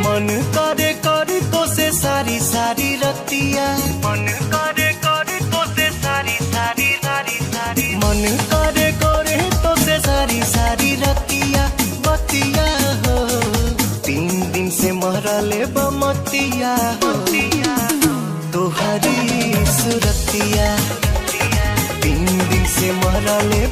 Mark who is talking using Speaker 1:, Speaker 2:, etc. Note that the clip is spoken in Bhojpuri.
Speaker 1: मन करे तो से सारी सारी रतिया, मन करे तो से सारी सारी सारी सारी, मन करे तो से सारी सारी रतिया बतिया हो। 3 दिन से मरले बमतिया हो तोहरी सुरतिया, 3 दिन से मरले